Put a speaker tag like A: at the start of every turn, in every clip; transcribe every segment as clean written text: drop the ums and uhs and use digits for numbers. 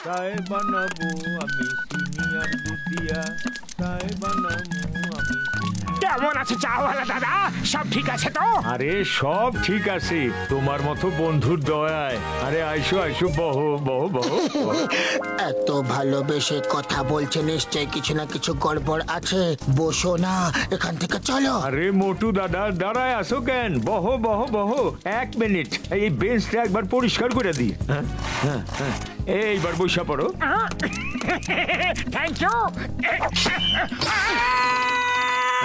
A: চায় বানাবো আমি সিনিয়র দুধিয়া, চায় বানাবো আমি।
B: কেমন আছে চাওয়ালা দাদা? সব ঠিক আছে তো?
A: আরে সব ঠিক আছে, তোমার মতো বন্ধুর দয়ায়। আরে আইসো আইসো, বহো বহো বহো।
C: এত ভালোবেসে কথা বলছে, নিশ্চয় কিছু না কিছু গড়বড় আছে। বসো না, এখান থেকে চলো।
A: আরে মোটু দাদা, দাঁড়ায় আসো কেন? বহো বহো বহো, 1 মিনিট এই বেঞ্চটা একবার পরিষ্কার করে দিই। এইবার বসা পড়ো।
B: Thank you.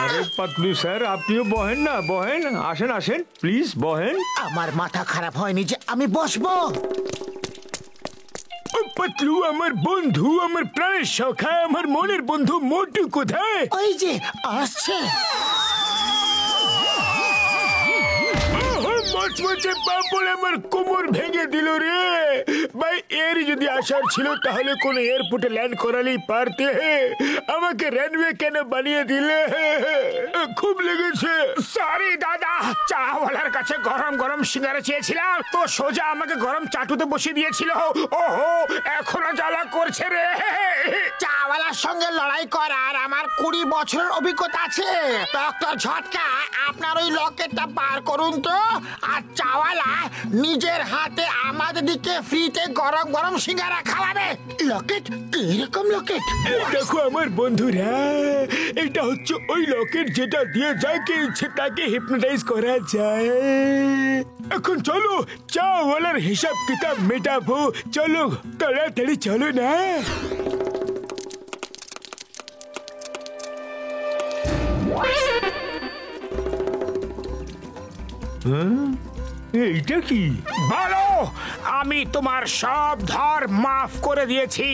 A: আরে পাতলু স্যার, আপনিও বহেন না, বহেন, আসেন আসেন প্লিজ বহেন।
C: আমার মাথা খারাপ হয়নি যে আমি বসবো।
B: পাতলু আমার বন্ধু, আমার প্রাণের সখা, আমার মনের বন্ধু মোটু কোথায়?
C: ওই যে আসছে।
B: মচমচে পাপড় আমার কোমর ভেঙে দিল রে ভাই। এর যদি আসার ছিল তাহলে কোন এয়ারপোর্টে ল্যান্ড করালেই পারতে, আমাকে রানওয়ে কেন বানিয়ে দিলে? খুব লেগেছে। সরি দাদা, চাওয়ালার কাছে গরম গরম সিঙ্গারা চেয়েছিলাম তো সোজা আমাকে গরম চাটুতে বসিয়ে দিয়েছিল। ওহো, এখনো জ্বালা করছে রে।
C: চাওয়ালার সঙ্গে লড়াই করার আমার 20 বছরের অভিজ্ঞতা আছে। ডক্টর ঝটকা, আপনার ওই লকেটটা বার করুন তো। আর চাওয়ালা নিজের হাতে আমাদের দিকে ফ্রিতে গরম গরম সিঙ্গারা খাওয়াবে। লকেট? কিরকম লকেট?
B: দেখো আমার বন্ধুরা, এটা হচ্ছে ওই লকেট যেটা দিয়ে যাকে ইচ্ছে তাকে হিপনোটাইজ করা যায়। এখন চলো চাওয়ালার হিসাব কিতাব মেটাবো। চলো তাড়াতাড়ি চলো না।
A: এইটা কি?
B: বলো, আমি তোমার সব ধার মাফ করে দিয়েছি।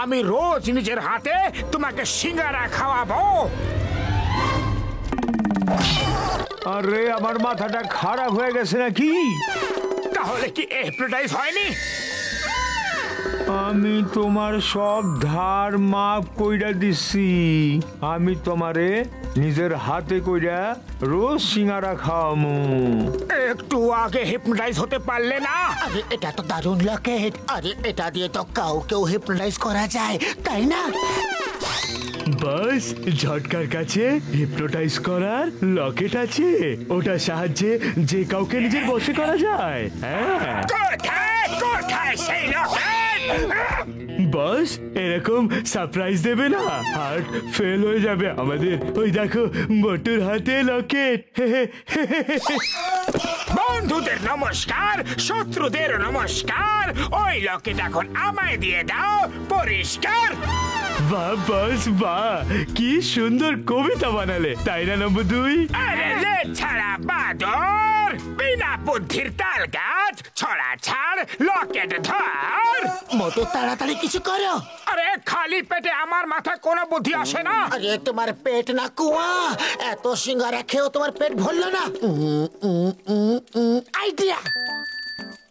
B: আমি রোজ নিজের হাতে তোমাকে সিঙ্গারা খাওয়াবো।
A: আরে আমার মাথাটা খারাপ হয়ে গেছে নাকি?
B: তাহলে কি হিপনোটাইজ হয়নি?
A: আমি তোমার সব ধার মাফ কইরা দিছি। আমি তোমারে নিজের হাতে কইরা রোজ সিঙ্গারা খাওয়ামু।
B: একটু আগে হিপনোটাইজ হতে পারলে না?
C: আরে এটা তো দারুণ লকেট। আরে এটা দিয়ে তো কাউকেও হিপনোটাইজ করা যায়, তাই না?
D: বাস, ঝটকার কাছে হিপনোটাইজ করার লকেট আছে। ওটার সাহায্যে যে কাউকে নিজের বশে করা যায়। হ্যাঁ
B: কোথায় কোথায় সেই লকেট?
D: বস, এরকম সারপ্রাইজ দেবে না, হার্ট ফেল হয়ে যাবে আমাদের। ওই দেখো মোটুর হাতে লকেট।
B: বন্ধুদের নমস্কার, শত্রুদের নমস্কার। ওই লকেট এখন আমায় দিয়ে দাও, পরিষ্কার।
D: বাহ বস বাহ, কি সুন্দর কবিতা বানালে, তাই না নম্বর 2?
B: আরে লে ছাড়া বাদর, বিনা বুদ্ধির তাল গাছ, ছড়া ছাড়, লকেট ধর।
C: মোটু তাড়াতাড়ি কিছু করো।
B: আরে খালি পেটে আমার মাথায় কোনো বুদ্ধি আসে না।
C: আরে তোমার পেট না কুয়া, এত সিঙ্গারা খেয়েও তোমার পেট ভরলো না। আইডিয়া,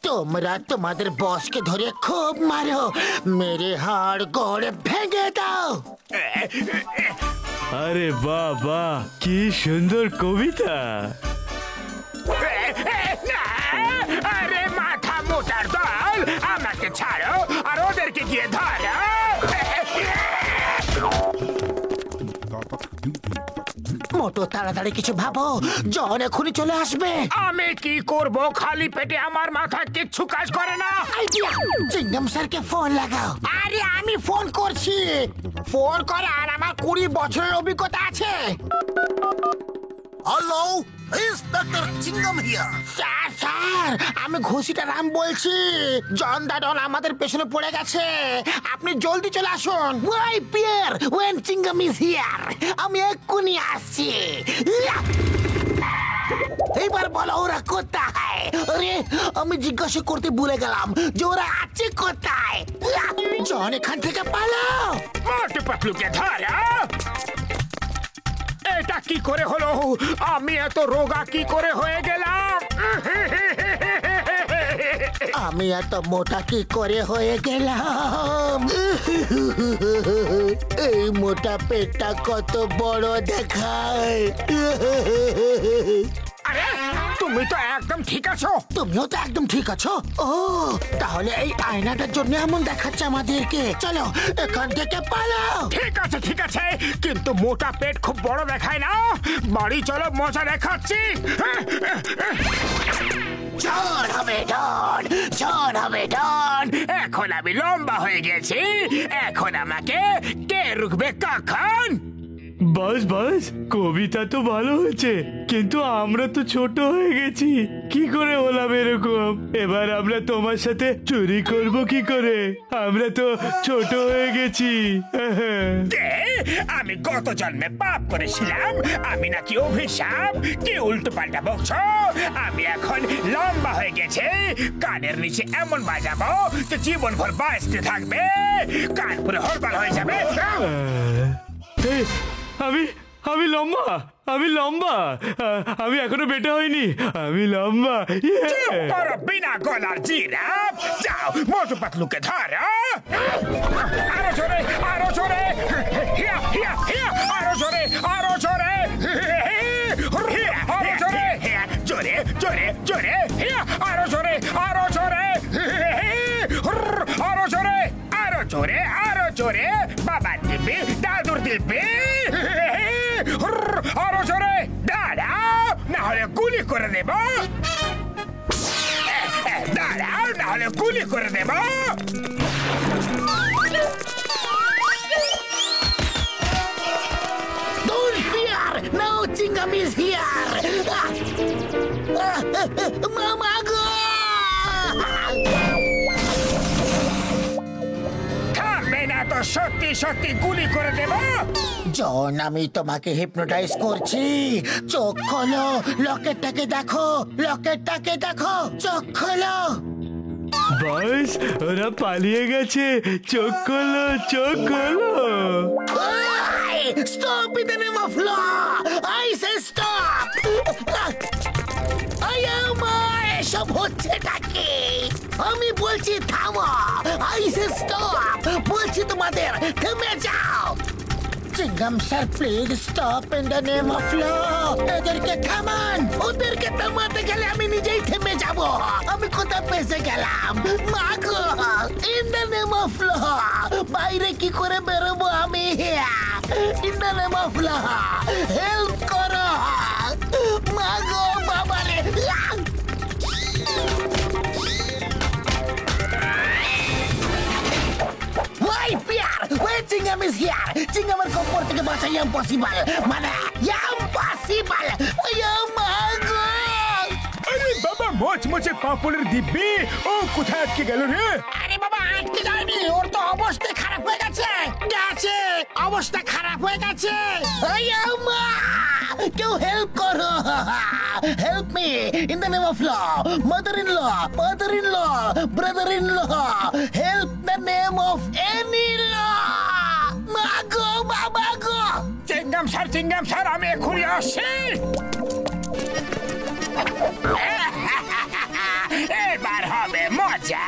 C: তোমরা তোমাদের বসকে ধরে খুব মারো, মেরে হাড় গড়ে ভেঙে দাও।
D: আরে বাহ বাহ, কি সুন্দর কবিতা।
B: আরে মাথা মোটার দল, আমাকে ছাড়ো আর ওদেরকে গিয়ে ধরো।
C: মোটু তাড়াতাড়ি কিছু ভাবো, জন এখনই চলে আসবে।
B: আমি কি করব? খালি পেটে আমার মাথা কিচ্ছু কাজ করে না।
C: আইডিয়া, চিংগাম স্যারকে ফোন লাগাও। আরে আমি ফোন করছি। ফোন করার আমার 20 বছরের অভিজ্ঞতা আছে।
E: Hello, inspector Chingam here.
C: Sir sir, আমি ঘুষিটা রাম বলছি। জন দাডন আমাদের পেছনে পড়ে গেছে, আপনি জলদি চলে আসুন। ওই পিয়ার, ওয়েন চিংগাম ইজ হিয়ার। আমি এক্ষুনি আসছি। এইবার বলো ওরা কোথায়? আরে আমি জিজ্ঞাসা করতে ভুলে গেলাম যে ওরা আছে কোথায়। জন এখান থেকে পালাও।
B: মোটু পাতলুকে ধরো। এটা কি করে হলো? আমি এত রোগা কি করে হয়ে গেলাম?
C: আমি এত মোটা কি করে হয়ে গেলাম? এই মোটা পেটটা কত বড় দেখায়।
B: আরে তুমি
C: তুমি তো একদম ঠিক আছো। তুমিও তো একদম ঠিক আছো। ও তাহলে এই আয়নাটার জন্য এমন দেখাচ্ছে আমাদেরকে। চলো এখান থেকে পালাও। ঠিক আছে ঠিক আছে, কিন্তু মোটা পেট খুব বড় দেখায় না। বাড়ি চলো, মজা দেখাচ্ছি। ঝড় হবে ডন, ঝড় হবে ডন। এখন আমি লম্বা হয়ে গেছি, এখন আমাকে কে রুখবে কখন?
D: বাস বাস, কবিতা তো ভালো হয়েছে, কিন্তু আমরা তো ছোট হয়ে গেছি। কি করে হলাম এরকম? এবার আমরা তোমার সাথে চুরি করব কি করে? আমরা তো ছোট হয়ে গেছি।
C: আমি গত জন্মে পাপ করেছিলাম, আমি নাকি অভিশাপ? কি উল্টো পাল্টা বকছো? আমি এখন লম্বা হয়ে গেছে, কানের নিচে এমন বাজাবো যে জীবন ভর বাঁচতে থাকবে, কান পুরো হরবাল হয়ে যাবে।
D: আমি লম্বা, আমি লম্বা, আমি এখনো বেটা হইনি, আমি লম্বা।
C: বিনা গলার জিরাফ, যাও মোটু পাতলুকে ধরো। আরো জোরে, আরো জোরে, হিয়া হিয়া হিয়া, আরো জোরে, আরো জোরে, আরো জোরে, জোরে জোরে জোরে, হিয়া আরো জোরে, আরো জোরে, আরো জোরে, আরো জোরে, আরো জোরে। বাবার দিব্যি, দাদুর দিব্যি, আরো জোরে। দাঁড়াও, না হলে গুলি করে দেব। দাঁড়াও, না হলে গুলি করে দেব। Don't fear, no Chingam is here. Mama go! থামবে না তো, সত্যি সত্যি গুলি করে দেব। জন, আমি তোমাকে হিপনোটাইজ করছি। চোখ খোলো, লকেটটাকে দেখো, লকেটটাকে দেখো, চোখ খোলো।
D: বাস, ওরা পালিয়ে গেছে। চোখ খোলো, চোখ খোলো।
C: Stop in the name of law! I say stop! এসব হচ্ছেটা কি? আমি বলছি থামো। I say stop! বলছি তোমাদের থেমে যাও। Chingam sir, please stop in the name of law. এদেরকে থামান। ওদেরকে থামাতে গেলে আমি নিজেই থেমে যাব। আমি কোথায় ফেসে গেলাম? মাগো, in the name of law. বাইরে কি করে বেরোবো আমি? In the name of law, help করো। মাগো, বাবারে। Why, Pierre? Where Chingam is here? Chingam er kopor থেকে বাঁচা impossible. মানে impossible. মাগো।
B: আরে বাবা, মোচমোচে পাপড়ের দিব্যি, ও কোথায় আটকে গেল রে?
C: আরে বাবা, আটকে যায়নি, ওর তো অবস্থা খারাপ হয়ে গেছে। গেছে, অবস্থা খারাপ হয়ে গেছে। কেউ হেল্প করো। Help me in the name of law. Mother in law, father in law, brother in law, help the name of any law. মাগো, বাবা গো। চিংগাম স্যার, আমি এখনই আসছি। এবার হবে মজা।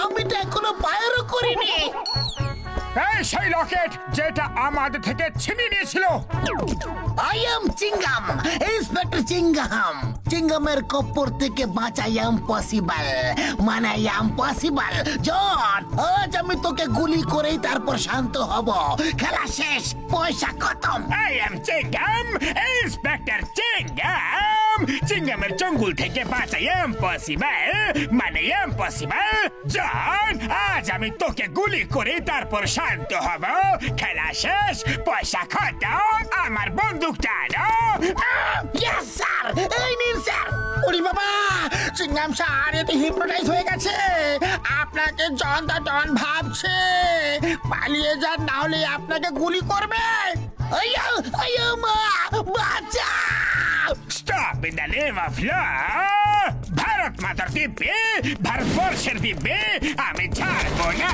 C: আমি তো এখনো বাইরও করিনি। সেই লকেট যেটা আমাদের থেকে ছিনিয়ে নিয়েছিল। I am Chingam, inspector Chingam. চিংগামের কপ্পর থেকে বাঁচা ইম্পসিবল, মানে ইম্পসিবল। জন, আজ আমি তোকে গুলি করেই তারপর শান্ত হব। খেলা শেষ, পয়সা খতম। I am Chingam, inspector Chingam. চিংগামের জঙ্গল থেকে বাঁচা ইম্পসিবল, মানে ইম্পসিবল। জন, আজ আমি তোকে গুলি করে তারপর শান্ত হব। খেলা শেষ, পয়সা খতম। আমার বন্দুকটা নাও। ইয়েস স্যার, এই নিন স্যার। ওরে বাবা, চিংগাম স্যার এ তো হিপনোটাইজ হয়ে গেছে, আপনাকে জন দা ডন ভাবছে। পালিয়ে যান, না হলে আপনাকে গুলি করবে। আইয়া আইয়া মা, বাঁচাও।
B: Stop in the name of law. Bharat মাতার দিব্যে, ভারতবর্ষের দিব্যে আমি ছাড়বো না।